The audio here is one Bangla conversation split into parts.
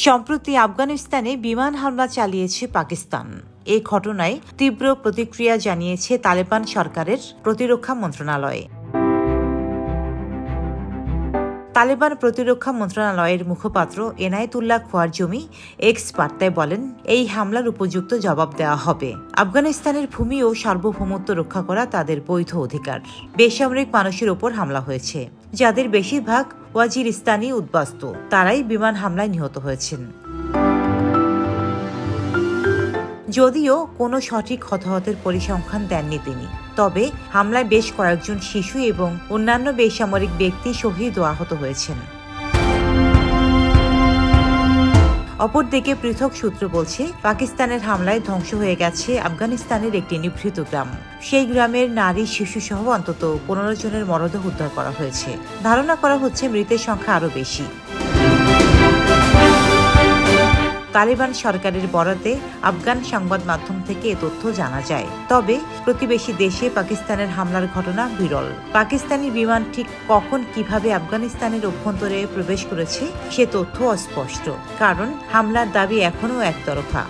সম্প্রতি আফগানিস্তানে বিমান হামলা চালিয়েছে পাকিস্তান। এই ঘটনায় তীব্র প্রতিক্রিয়া জানিয়েছে তালেবান সরকারের প্রতিরক্ষা মন্ত্রণালয়। তালেবান প্রতিরক্ষা মন্ত্রণালয়ের মুখপাত্র এনায়েতুল্লাহ খোয়ারজমি এক্স বার্তায় বলেন, এই হামলার উপযুক্ত জবাব দেওয়া হবে। আফগানিস্তানের ভূমি ও সার্বভৌমত্ব রক্ষা করা তাদের বৈধ অধিকার। বেসামরিক মানুষের ওপর হামলা হয়েছে, যাদের বেশিরভাগ ওয়াজিরিস্তানি উদ্বাস্তু। তারাই বিমান হামলায় নিহত হয়েছেন। যদিও কোনো সঠিক হতাহতের পরিসংখ্যান দেননি তিনি, তবে হামলায় বেশ কয়েকজন শিশু এবং অন্যান্য বেসামরিক ব্যক্তি শহীদ ও আহত হয়েছেন। অপরদিকে পৃথক সূত্র বলছে, পাকিস্তানের হামলায় ধ্বংস হয়ে গেছে আফগানিস্তানের একটি নিভৃত গ্রাম। সেই গ্রামের নারী শিশু সহ অন্তত 15 জনের মরদেহ উদ্ধার করা হয়েছে। ধারণা করা হচ্ছে মৃতের সংখ্যা আরও বেশি। তালেবান সরকারের বরাতে আফগান সংবাদ মাধ্যম থেকে এ তথ্য জানা যায়। তবে প্রতিবেশী দেশে পাকিস্তানের হামলার ঘটনা বিরল। পাকিস্তানি বিমান ঠিক কখন কিভাবে আফগানিস্তানের অভ্যন্তরে প্রবেশ করেছে সে তথ্য অস্পষ্ট, কারণ হামলার দাবি এখনও একতরফা।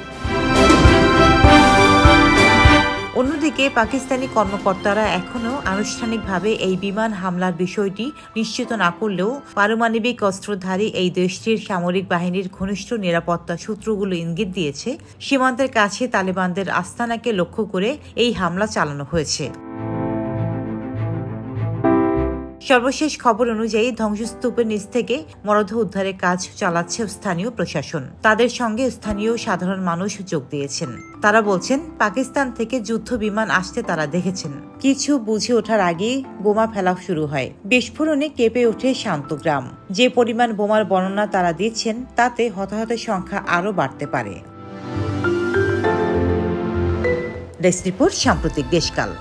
অন্যদিকে পাকিস্তানি কর্মকর্তারা এখনও আনুষ্ঠানিকভাবে এই বিমান হামলার বিষয়টি নিশ্চিত না করলেও পারমাণবিক অস্ত্রধারী এই দেশটির সামরিক বাহিনীর ঘনিষ্ঠ নিরাপত্তা সূত্রগুলো ইঙ্গিত দিয়েছে, সীমান্তের কাছে তালেবানদের আস্তানাকে লক্ষ্য করে এই হামলা চালানো হয়েছে। সর্বশেষ খবর অনুযায়ী ধ্বংসস্তূপের নিচ থেকে মরদেহ উদ্ধারের কাজ চালাচ্ছে স্থানীয় প্রশাসন। তাদের সঙ্গে স্থানীয় সাধারণ মানুষ যোগ দিয়েছেন। তারা বলছেন, পাকিস্তান থেকে যুদ্ধ বিমান আসতে তারা দেখেছেন। কিছু বুঝে ওঠার আগেই বোমা ফেলা শুরু হয়। বিস্ফোরণে কেঁপে ওঠে শান্ত গ্রাম। যে পরিমাণ বোমার বর্ণনা তারা দিচ্ছেন, তাতে হতাহতের সংখ্যা আরও বাড়তে পারে। ডেস্ক রিপোর্ট, সাম্প্রতিক দেশকাল।